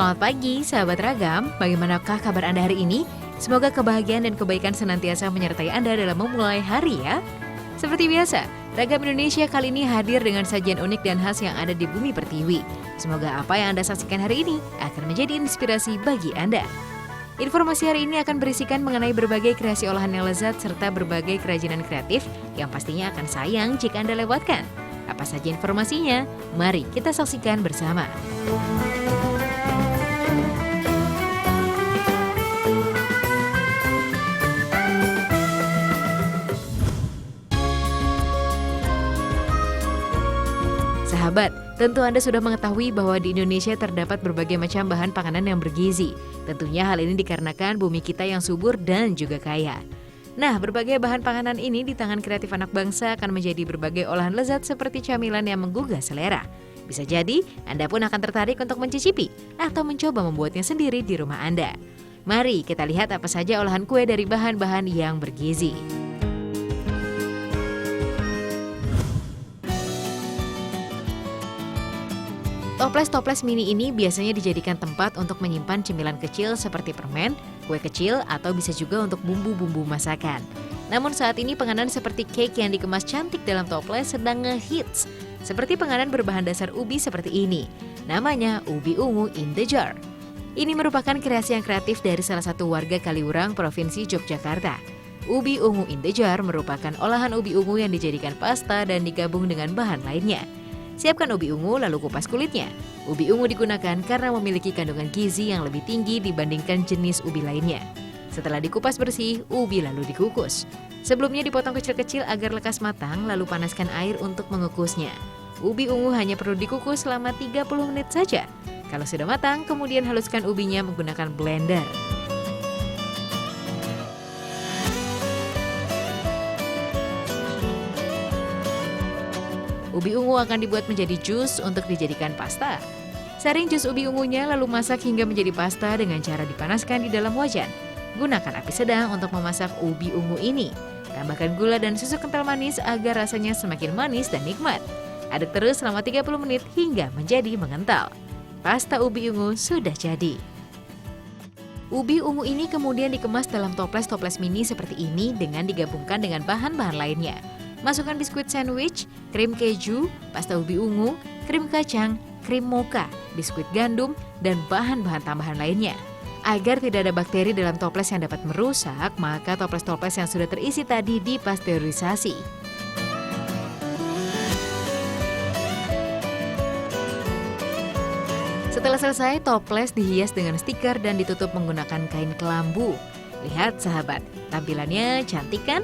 Selamat pagi, sahabat Ragam. Bagaimanakah kabar Anda hari ini? Semoga kebahagiaan dan kebaikan senantiasa menyertai Anda dalam memulai hari ya. Seperti biasa, Ragam Indonesia kali ini hadir dengan sajian unik dan khas yang ada di bumi pertiwi. Semoga apa yang Anda saksikan hari ini akan menjadi inspirasi bagi Anda. Informasi hari ini akan berisikan mengenai berbagai kreasi olahan yang lezat serta berbagai kerajinan kreatif yang pastinya akan sayang jika Anda lewatkan. Apa saja informasinya? Mari kita saksikan bersama. Sahabat, tentu Anda sudah mengetahui bahwa di Indonesia terdapat berbagai macam bahan panganan yang bergizi. Tentunya hal ini dikarenakan bumi kita yang subur dan juga kaya. Nah, berbagai bahan panganan ini di tangan kreatif anak bangsa akan menjadi berbagai olahan lezat seperti camilan yang menggugah selera. Bisa jadi, Anda pun akan tertarik untuk mencicipi atau mencoba membuatnya sendiri di rumah Anda. Mari kita lihat apa saja olahan kue dari bahan-bahan yang bergizi. Toples-toples mini ini biasanya dijadikan tempat untuk menyimpan cemilan kecil seperti permen, kue kecil, atau bisa juga untuk bumbu-bumbu masakan. Namun saat ini penganan seperti cake yang dikemas cantik dalam toples sedang ngehits. Seperti penganan berbahan dasar ubi seperti ini. Namanya ubi ungu in the jar. Ini merupakan kreasi yang kreatif dari salah satu warga Kaliurang, Provinsi Yogyakarta. Ubi ungu in the jar merupakan olahan ubi ungu yang dijadikan pasta dan digabung dengan bahan lainnya. Siapkan ubi ungu lalu kupas kulitnya. Ubi ungu digunakan karena memiliki kandungan gizi yang lebih tinggi dibandingkan jenis ubi lainnya. Setelah dikupas bersih, ubi lalu dikukus. Sebelumnya dipotong kecil-kecil agar lekas matang lalu panaskan air untuk mengukusnya. Ubi ungu hanya perlu dikukus selama 30 menit saja. Kalau sudah matang, kemudian haluskan ubinya menggunakan blender. Ubi ungu akan dibuat menjadi jus untuk dijadikan pasta. Saring jus ubi ungunya lalu masak hingga menjadi pasta dengan cara dipanaskan di dalam wajan. Gunakan api sedang untuk memasak ubi ungu ini. Tambahkan gula dan susu kental manis agar rasanya semakin manis dan nikmat. Aduk terus selama 30 menit hingga menjadi mengental. Pasta ubi ungu sudah jadi. Ubi ungu ini kemudian dikemas dalam toples-toples mini seperti ini dengan digabungkan dengan bahan-bahan lainnya. Masukkan biskuit sandwich, krim keju, pasta ubi ungu, krim kacang, krim mocha, biskuit gandum, dan bahan-bahan tambahan lainnya. Agar tidak ada bakteri dalam toples yang dapat merusak, maka toples-toples yang sudah terisi tadi dipasteurisasi. Setelah selesai, toples dihias dengan stiker dan ditutup menggunakan kain kelambu. Lihat sahabat, tampilannya cantik kan?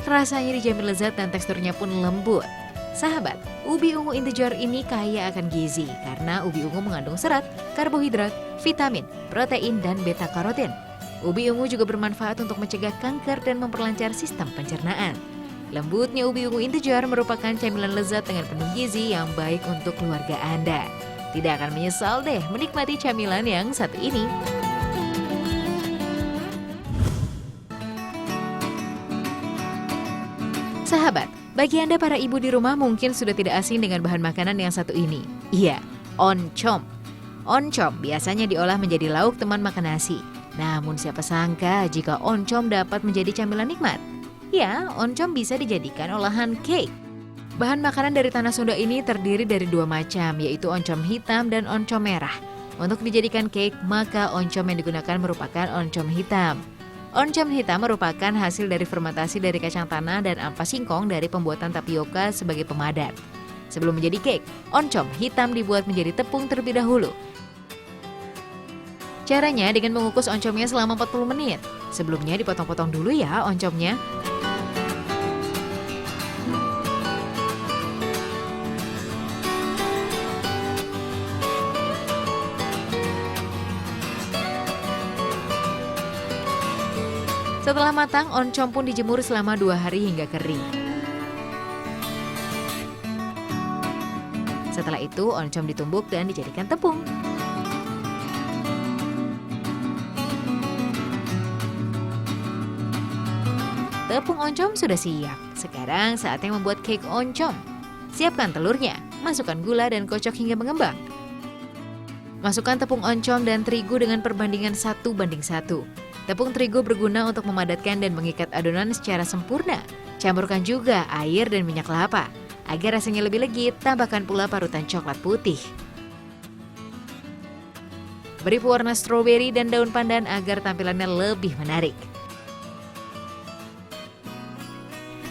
Rasanya dijamin lezat dan teksturnya pun lembut. Sahabat, ubi ungu in the jar ini kaya akan gizi karena ubi ungu mengandung serat, karbohidrat, vitamin, protein, dan beta-karotin. Ubi ungu juga bermanfaat untuk mencegah kanker dan memperlancar sistem pencernaan. Lembutnya ubi ungu in the jar merupakan camilan lezat dengan penuh gizi yang baik untuk keluarga Anda. Tidak akan menyesal deh menikmati camilan yang satu ini. Sahabat, bagi Anda para ibu di rumah mungkin sudah tidak asing dengan bahan makanan yang satu ini. Iya, oncom. Oncom biasanya diolah menjadi lauk teman makan nasi. Namun siapa sangka jika oncom dapat menjadi camilan nikmat? Ya, oncom bisa dijadikan olahan cake. Bahan makanan dari tanah Sunda ini terdiri dari dua macam, yaitu oncom hitam dan oncom merah. Untuk dijadikan cake, maka oncom yang digunakan merupakan oncom hitam. Oncom hitam merupakan hasil dari fermentasi dari kacang tanah dan ampas singkong dari pembuatan tapioka sebagai pemadat. Sebelum menjadi cake, oncom hitam dibuat menjadi tepung terlebih dahulu. Caranya dengan mengukus oncomnya selama 40 menit. Sebelumnya dipotong-potong dulu ya oncomnya. Setelah matang, oncom pun dijemur selama 2 hari hingga kering. Setelah itu, oncom ditumbuk dan dijadikan tepung. Tepung oncom sudah siap. Sekarang saatnya membuat cake oncom. Siapkan telurnya, masukkan gula dan kocok hingga mengembang. Masukkan tepung oncom dan terigu dengan perbandingan 1:1. Tepung terigu berguna untuk memadatkan dan mengikat adonan secara sempurna. Campurkan juga air dan minyak kelapa. Agar rasanya lebih legit, tambahkan pula parutan coklat putih. Beri pewarna stroberi dan daun pandan agar tampilannya lebih menarik.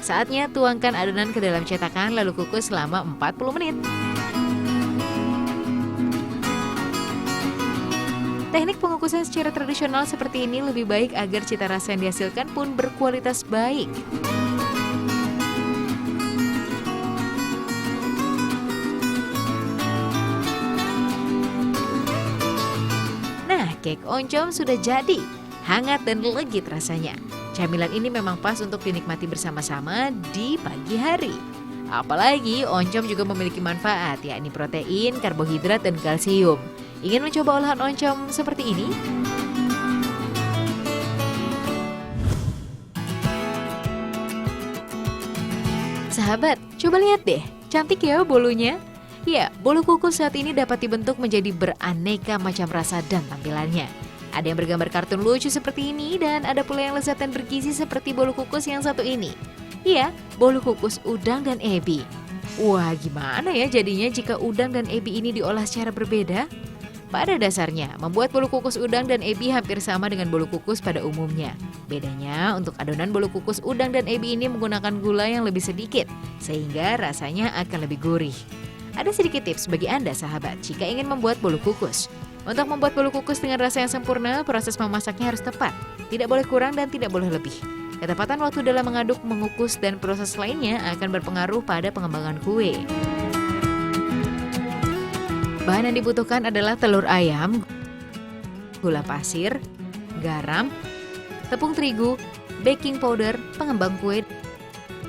Saatnya tuangkan adonan ke dalam cetakan lalu kukus selama 40 menit. Teknik pengukusan secara tradisional seperti ini lebih baik agar cita rasa yang dihasilkan pun berkualitas baik. Nah, cake oncom sudah jadi, hangat dan legit rasanya. Camilan ini memang pas untuk dinikmati bersama-sama di pagi hari. Apalagi oncom juga memiliki manfaat, yakni protein, karbohidrat, dan kalsium. Ingin mencoba olahan oncom seperti ini? Sahabat, coba lihat deh, cantik ya bolunya? Ya, bolu kukus saat ini dapat dibentuk menjadi beraneka macam rasa dan tampilannya. Ada yang bergambar kartun lucu seperti ini dan ada pula yang lezat dan bergizi seperti bolu kukus yang satu ini. Iya, bolu kukus udang dan ebi. Wah, gimana ya jadinya jika udang dan ebi ini diolah secara berbeda? Pada dasarnya, membuat bolu kukus udang dan ebi hampir sama dengan bolu kukus pada umumnya. Bedanya, untuk adonan bolu kukus udang dan ebi ini menggunakan gula yang lebih sedikit, sehingga rasanya akan lebih gurih. Ada sedikit tips bagi Anda sahabat jika ingin membuat bolu kukus. Untuk membuat bolu kukus dengan rasa yang sempurna, proses memasaknya harus tepat. Tidak boleh kurang dan tidak boleh lebih. Ketepatan waktu dalam mengaduk, mengukus, dan proses lainnya akan berpengaruh pada pengembangan kue. Bahan yang dibutuhkan adalah telur ayam, gula pasir, garam, tepung terigu, baking powder, pengembang kue,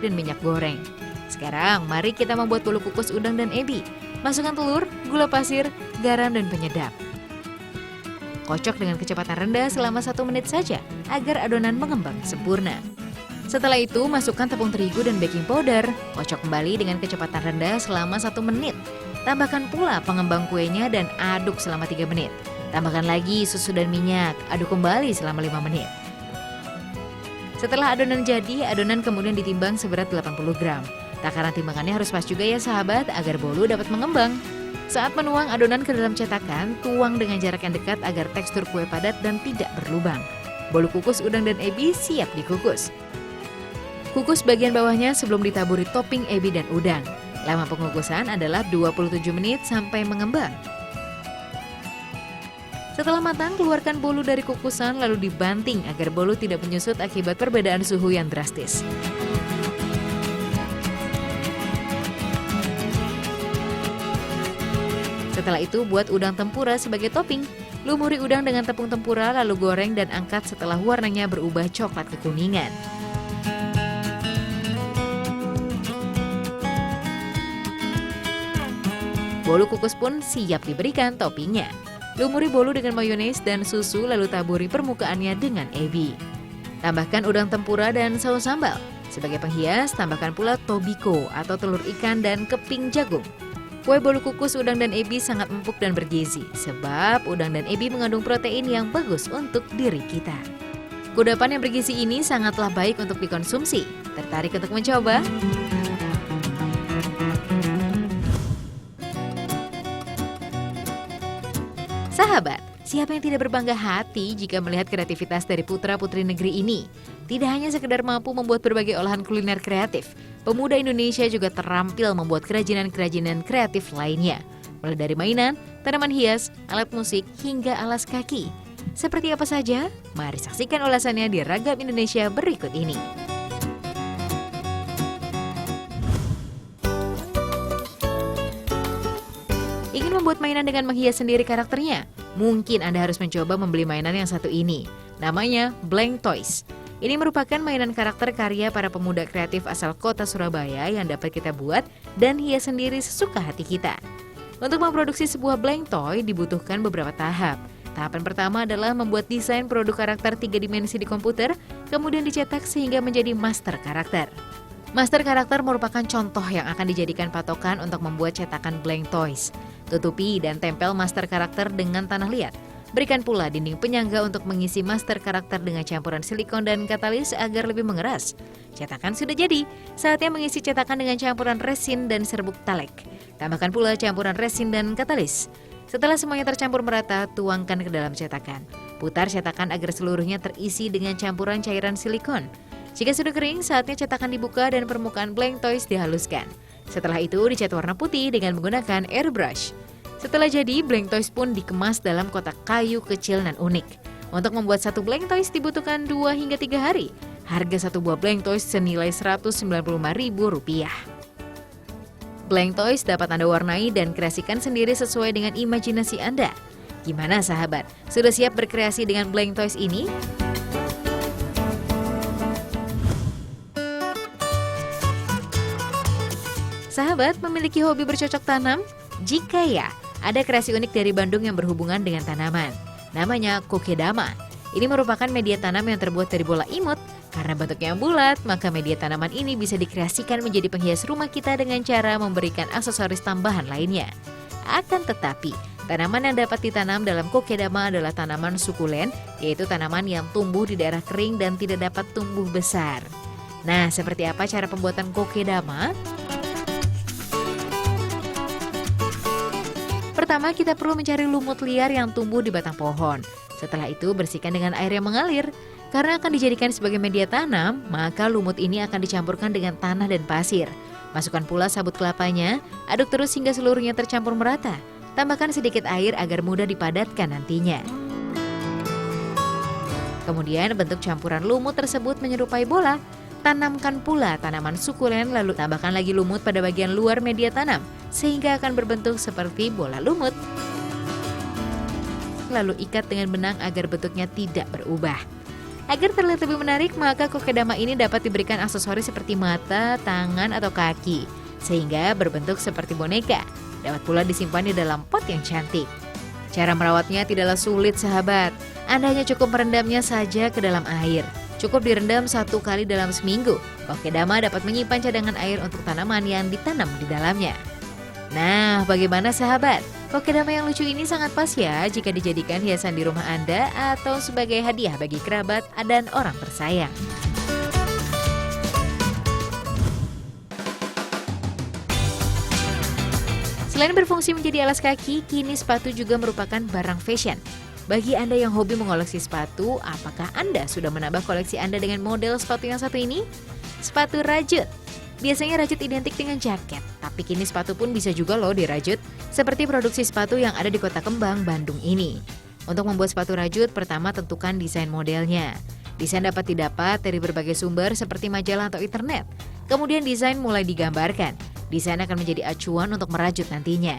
dan minyak goreng. Sekarang mari kita membuat bolu kukus udang dan ebi. Masukkan telur, gula pasir, garam, dan penyedap. Kocok dengan kecepatan rendah selama 1 menit saja agar adonan mengembang sempurna. Setelah itu masukkan tepung terigu dan baking powder. Kocok kembali dengan kecepatan rendah selama 1 menit. Tambahkan pula pengembang kuenya dan aduk selama 3 menit. Tambahkan lagi susu dan minyak, aduk kembali selama 5 menit. Setelah adonan jadi, adonan kemudian ditimbang seberat 80 gram. Takaran timbangannya harus pas juga ya sahabat agar bolu dapat mengembang. Saat menuang adonan ke dalam cetakan, tuang dengan jarak yang dekat agar tekstur kue padat dan tidak berlubang. Bolu kukus udang dan ebi siap dikukus. Kukus bagian bawahnya sebelum ditaburi topping ebi dan udang. Lama pengukusan adalah 27 menit sampai mengembang. Setelah matang, keluarkan bolu dari kukusan lalu dibanting agar bolu tidak menyusut akibat perbedaan suhu yang drastis. Setelah itu, buat udang tempura sebagai topping. Lumuri udang dengan tepung tempura lalu goreng dan angkat setelah warnanya berubah coklat kekuningan. Bolu kukus pun siap diberikan toppingnya. Lumuri bolu dengan mayones dan susu lalu taburi permukaannya dengan ebi. Tambahkan udang tempura dan saus sambal. Sebagai penghias, tambahkan pula tobiko atau telur ikan dan keping jagung. Kue bolu kukus udang dan ebi sangat empuk dan bergizi, sebab udang dan ebi mengandung protein yang bagus untuk diri kita. Kudapan yang bergizi ini sangatlah baik untuk dikonsumsi. Tertarik untuk mencoba? Sahabat, siapa yang tidak berbangga hati jika melihat kreativitas dari putra-putri negeri ini? Tidak hanya sekedar mampu membuat berbagai olahan kuliner kreatif, pemuda Indonesia juga terampil membuat kerajinan-kerajinan kreatif lainnya. Mulai dari mainan, tanaman hias, alat musik, hingga alas kaki. Seperti apa saja? Mari saksikan ulasannya di Ragam Indonesia berikut ini. Ingin membuat mainan dengan menghias sendiri karakternya? Mungkin Anda harus mencoba membeli mainan yang satu ini. Namanya Blank Toys. Ini merupakan mainan karakter karya para pemuda kreatif asal kota Surabaya yang dapat kita buat dan hias sendiri sesuka hati kita. Untuk memproduksi sebuah blank toy dibutuhkan beberapa tahap. Tahapan pertama adalah membuat desain produk karakter 3 dimensi di komputer, kemudian dicetak sehingga menjadi master karakter. Master karakter merupakan contoh yang akan dijadikan patokan untuk membuat cetakan blank toys. Tutupi dan tempel master karakter dengan tanah liat. Berikan pula dinding penyangga untuk mengisi master karakter dengan campuran silikon dan katalis agar lebih mengeras. Cetakan sudah jadi, saatnya mengisi cetakan dengan campuran resin dan serbuk talek. Tambahkan pula campuran resin dan katalis. Setelah semuanya tercampur merata, tuangkan ke dalam cetakan. Putar cetakan agar seluruhnya terisi dengan campuran cairan silikon. Jika sudah kering, saatnya cetakan dibuka dan permukaan blank toys dihaluskan. Setelah itu dicat warna putih dengan menggunakan airbrush. Setelah jadi, blank toys pun dikemas dalam kotak kayu kecil dan unik. Untuk membuat satu blank toys dibutuhkan 2 hingga 3 hari. Harga satu buah blank toys senilai Rp195.000. Blank toys dapat Anda warnai dan kreasikan sendiri sesuai dengan imajinasi Anda. Gimana sahabat? Sudah siap berkreasi dengan blank toys ini? Sahabat memiliki hobi bercocok tanam? Jika ya, ada kreasi unik dari Bandung yang berhubungan dengan tanaman. Namanya kokedama. Ini merupakan media tanam yang terbuat dari bola imut. Karena bentuknya yang bulat, maka media tanaman ini bisa dikreasikan menjadi penghias rumah kita dengan cara memberikan aksesoris tambahan lainnya. Akan tetapi, tanaman yang dapat ditanam dalam kokedama adalah tanaman sukulen, yaitu tanaman yang tumbuh di daerah kering dan tidak dapat tumbuh besar. Nah, seperti apa cara pembuatan kokedama? Pertama, kita perlu mencari lumut liar yang tumbuh di batang pohon. Setelah itu, bersihkan dengan air yang mengalir. Karena akan dijadikan sebagai media tanam, maka lumut ini akan dicampurkan dengan tanah dan pasir. Masukkan pula sabut kelapanya, aduk terus hingga seluruhnya tercampur merata. Tambahkan sedikit air agar mudah dipadatkan nantinya. Kemudian, bentuk campuran lumut tersebut menyerupai bola. Tanamkan pula tanaman sukulen, lalu tambahkan lagi lumut pada bagian luar media tanam, sehingga akan berbentuk seperti bola lumut. Lalu ikat dengan benang agar bentuknya tidak berubah. Agar terlihat lebih menarik, maka kokedama ini dapat diberikan aksesoris seperti mata, tangan, atau kaki, sehingga berbentuk seperti boneka. Dapat pula disimpan di dalam pot yang cantik. Cara merawatnya tidaklah sulit sahabat. Anda hanya cukup merendamnya saja ke dalam air. Cukup direndam 1 kali dalam seminggu. Kokedama dapat menyimpan cadangan air untuk tanaman yang ditanam di dalamnya. Nah, bagaimana sahabat? Kokedama yang lucu ini sangat pas ya jika dijadikan hiasan di rumah Anda atau sebagai hadiah bagi kerabat dan orang tersayang. Selain berfungsi menjadi alas kaki, kini sepatu juga merupakan barang fashion. Bagi Anda yang hobi mengoleksi sepatu, apakah Anda sudah menambah koleksi Anda dengan model sepatu yang satu ini? Sepatu rajut. Biasanya rajut identik dengan jaket, tapi kini sepatu pun bisa juga loh dirajut, seperti produksi sepatu yang ada di Kota Kembang, Bandung ini. Untuk membuat sepatu rajut, pertama tentukan desain modelnya. Desain dapat didapat dari berbagai sumber seperti majalah atau internet. Kemudian desain mulai digambarkan. Desain akan menjadi acuan untuk merajut nantinya.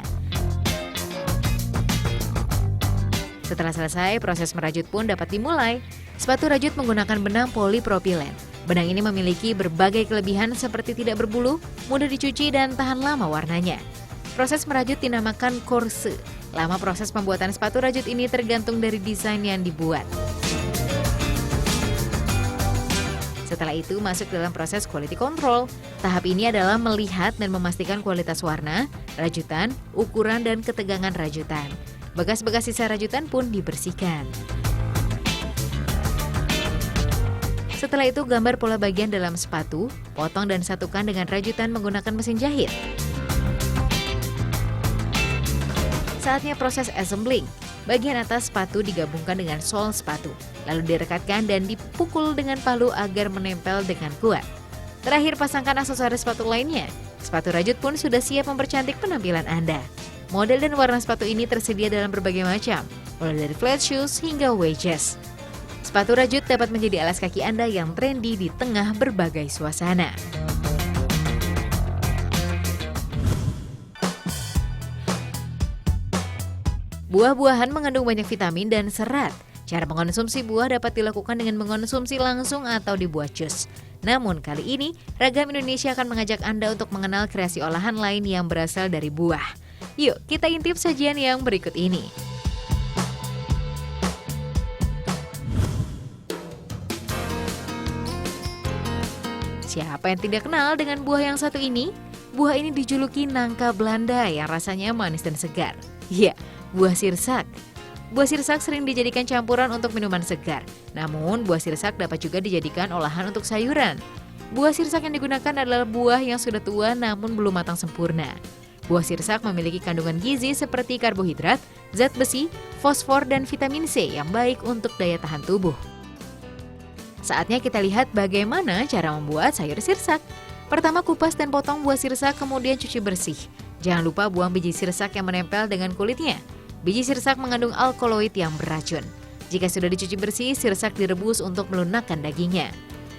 Setelah selesai, proses merajut pun dapat dimulai. Sepatu rajut menggunakan benang polipropilen. Benang ini memiliki berbagai kelebihan seperti tidak berbulu, mudah dicuci, dan tahan lama warnanya. Proses merajut dinamakan korse. Lama proses pembuatan sepatu rajut ini tergantung dari desain yang dibuat. Setelah itu masuk dalam proses quality control. Tahap ini adalah melihat dan memastikan kualitas warna, rajutan, ukuran, dan ketegangan rajutan. Bekas-bekas sisa rajutan pun dibersihkan. Setelah itu gambar pola bagian dalam sepatu, potong dan satukan dengan rajutan menggunakan mesin jahit. Saatnya proses assembling. Bagian atas sepatu digabungkan dengan sol sepatu, lalu direkatkan dan dipukul dengan palu agar menempel dengan kuat. Terakhir pasangkan aksesoris sepatu lainnya. Sepatu rajut pun sudah siap mempercantik penampilan Anda. Model dan warna sepatu ini tersedia dalam berbagai macam, mulai dari flat shoes hingga wedges. Sepatu rajut dapat menjadi alas kaki Anda yang trendy di tengah berbagai suasana. Buah-buahan mengandung banyak vitamin dan serat. Cara mengonsumsi buah dapat dilakukan dengan mengonsumsi langsung atau dibuat jus. Namun kali ini, Ragam Indonesia akan mengajak Anda untuk mengenal kreasi olahan lain yang berasal dari buah. Yuk, kita intip sajian yang berikut ini. Siapa yang tidak kenal dengan buah yang satu ini? Buah ini dijuluki nangka Belanda yang rasanya manis dan segar. Ya, buah sirsak. Buah sirsak sering dijadikan campuran untuk minuman segar. Namun, buah sirsak dapat juga dijadikan olahan untuk sayuran. Buah sirsak yang digunakan adalah buah yang sudah tua namun belum matang sempurna. Buah sirsak memiliki kandungan gizi seperti karbohidrat, zat besi, fosfor, dan vitamin C yang baik untuk daya tahan tubuh. Saatnya kita lihat bagaimana cara membuat sayur sirsak. Pertama, kupas dan potong buah sirsak, kemudian cuci bersih. Jangan lupa buang biji sirsak yang menempel dengan kulitnya. Biji sirsak mengandung alkaloid yang beracun. Jika sudah dicuci bersih, sirsak direbus untuk melunakkan dagingnya.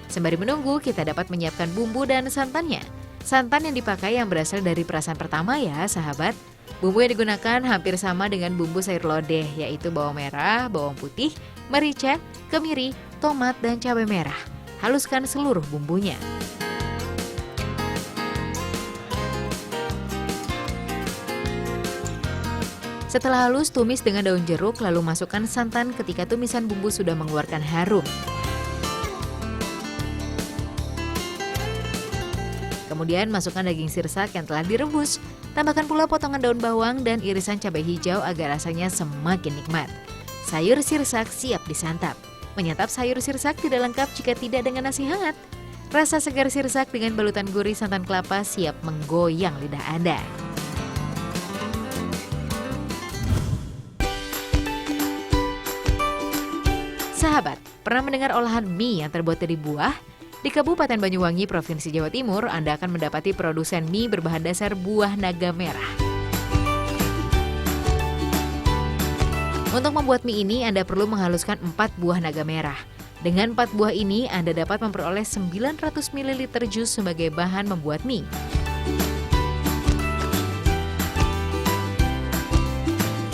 Sembari menunggu, kita dapat menyiapkan bumbu dan santannya. Santan yang dipakai yang berasal dari perasan pertama ya, sahabat. Bumbu yang digunakan hampir sama dengan bumbu sayur lodeh, yaitu bawang merah, bawang putih, merica, kemiri, tomat, dan cabai merah. Haluskan seluruh bumbunya. Setelah halus, tumis dengan daun jeruk, lalu masukkan santan ketika tumisan bumbu sudah mengeluarkan harum. Kemudian masukkan daging sirsak yang telah direbus. Tambahkan pula potongan daun bawang dan irisan cabai hijau agar rasanya semakin nikmat. Sayur sirsak siap disantap. Menyantap sayur sirsak tidak lengkap jika tidak dengan nasi hangat. Rasa segar sirsak dengan balutan gurih santan kelapa siap menggoyang lidah Anda. Sahabat, pernah mendengar olahan mie yang terbuat dari buah? Di Kabupaten Banyuwangi, Provinsi Jawa Timur, Anda akan mendapati produsen mie berbahan dasar buah naga merah. Untuk membuat mie ini, Anda perlu menghaluskan 4 buah naga merah. Dengan 4 buah ini, Anda dapat memperoleh 900 ml jus sebagai bahan membuat mie.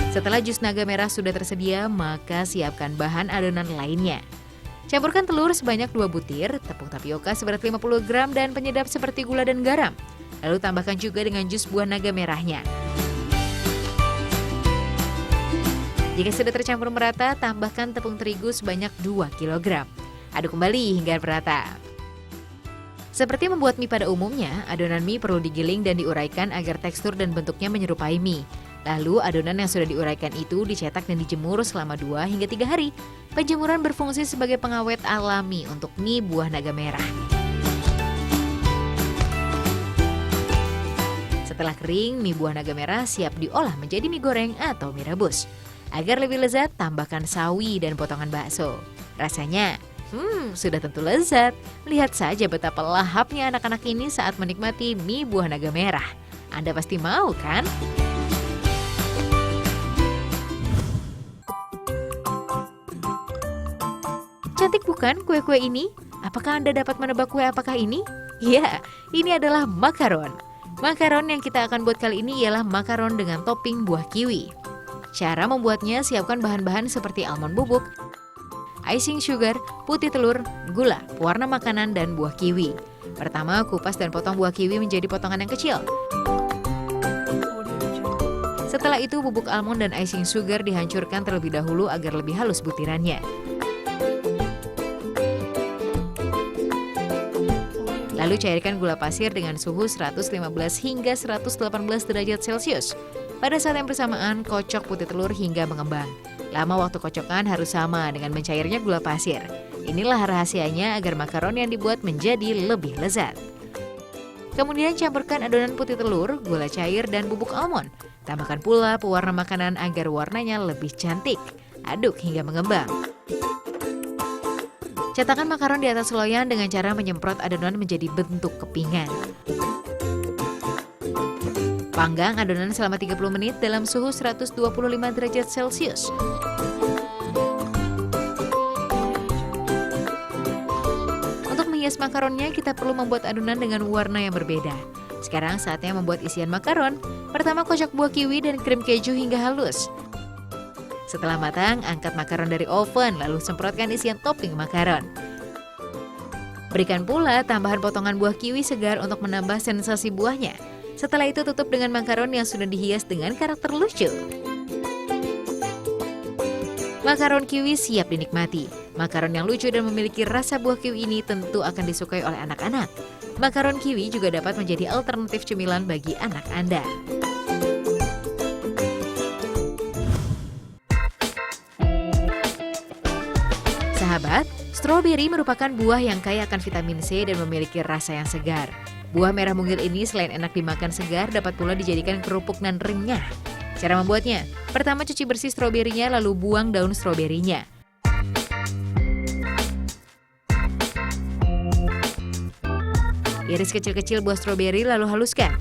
Setelah jus naga merah sudah tersedia, maka siapkan bahan adonan lainnya. Campurkan telur sebanyak 2 butir, tepung tapioka seberat 50 gram, dan penyedap seperti gula dan garam. Lalu tambahkan juga dengan jus buah naga merahnya. Jika sudah tercampur merata, tambahkan tepung terigu sebanyak 2 kg. Aduk kembali hingga merata. Seperti membuat mie pada umumnya, adonan mie perlu digiling dan diuraikan agar tekstur dan bentuknya menyerupai mie. Lalu adonan yang sudah diuraikan itu dicetak dan dijemur selama 2 hingga 3 hari. Penjemuran berfungsi sebagai pengawet alami untuk mie buah naga merah. Setelah kering, mie buah naga merah siap diolah menjadi mie goreng atau mie rebus. Agar lebih lezat, tambahkan sawi dan potongan bakso. Rasanya, sudah tentu lezat. Lihat saja betapa lahapnya anak-anak ini saat menikmati mie buah naga merah. Anda pasti mau kan? Cantik bukan kue-kue ini? Apakah Anda dapat menebak kue apakah ini? Ya, ini adalah makaron. Makaron yang kita akan buat kali ini ialah makaron dengan topping buah kiwi. Cara membuatnya, siapkan bahan-bahan seperti almond bubuk, icing sugar, putih telur, gula, pewarna makanan, dan buah kiwi. Pertama, kupas dan potong buah kiwi menjadi potongan yang kecil. Setelah itu, bubuk almond dan icing sugar dihancurkan terlebih dahulu agar lebih halus butirannya. Lalu cairkan gula pasir dengan suhu 115 hingga 118 derajat Celcius. Pada saat yang bersamaan, kocok putih telur hingga mengembang. Lama waktu kocokan harus sama dengan mencairnya gula pasir. Inilah rahasianya agar makaron yang dibuat menjadi lebih lezat. Kemudian campurkan adonan putih telur, gula cair, dan bubuk almond. Tambahkan pula pewarna makanan agar warnanya lebih cantik. Aduk hingga mengembang. Cetakkan makaron di atas loyang dengan cara menyemprot adonan menjadi bentuk kepingan. Panggang adonan selama 30 menit dalam suhu 125 derajat Celcius. Untuk menghias makaronnya, kita perlu membuat adonan dengan warna yang berbeda. Sekarang saatnya membuat isian makaron. Pertama, kocok buah kiwi dan krim keju hingga halus. Setelah matang, angkat makaron dari oven, lalu semprotkan isian topping makaron. Berikan pula tambahan potongan buah kiwi segar untuk menambah sensasi buahnya. Setelah itu tutup dengan makaron yang sudah dihias dengan karakter lucu. Makaron kiwi siap dinikmati. Makaron yang lucu dan memiliki rasa buah kiwi ini tentu akan disukai oleh anak-anak. Makaron kiwi juga dapat menjadi alternatif cemilan bagi anak Anda. Sahabat, stroberi merupakan buah yang kaya akan vitamin C dan memiliki rasa yang segar. Buah merah mungil ini selain enak dimakan segar, dapat pula dijadikan kerupuk nan renyah. Cara membuatnya, pertama cuci bersih stroberinya lalu buang daun stroberinya. Iris kecil-kecil buah stroberi lalu haluskan.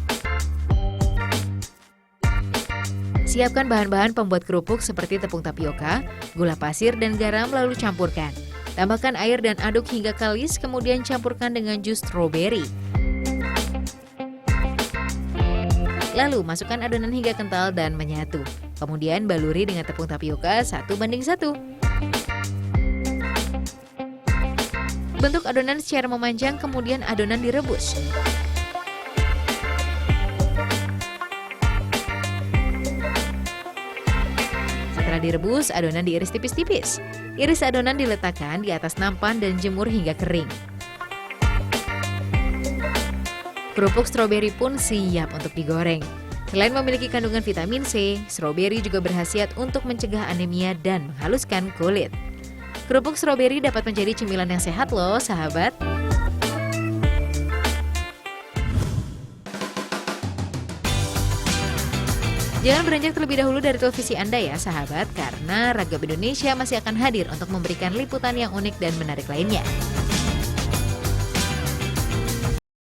Siapkan bahan-bahan pembuat kerupuk seperti tepung tapioka, gula pasir, dan garam lalu campurkan. Tambahkan air dan aduk hingga kalis, kemudian campurkan dengan jus stroberi. Lalu masukkan adonan hingga kental dan menyatu. Kemudian baluri dengan tepung tapioka 1:1. Bentuk adonan secara memanjang, kemudian adonan direbus. Setelah direbus, adonan diiris tipis-tipis. Iris adonan diletakkan di atas nampan dan jemur hingga kering. Kerupuk stroberi pun siap untuk digoreng. Selain memiliki kandungan vitamin C, stroberi juga berkhasiat untuk mencegah anemia dan menghaluskan kulit. Kerupuk stroberi dapat menjadi cemilan yang sehat loh, sahabat. Jangan beranjak terlebih dahulu dari televisi Anda ya, sahabat, karena Ragam Indonesia masih akan hadir untuk memberikan liputan yang unik dan menarik lainnya.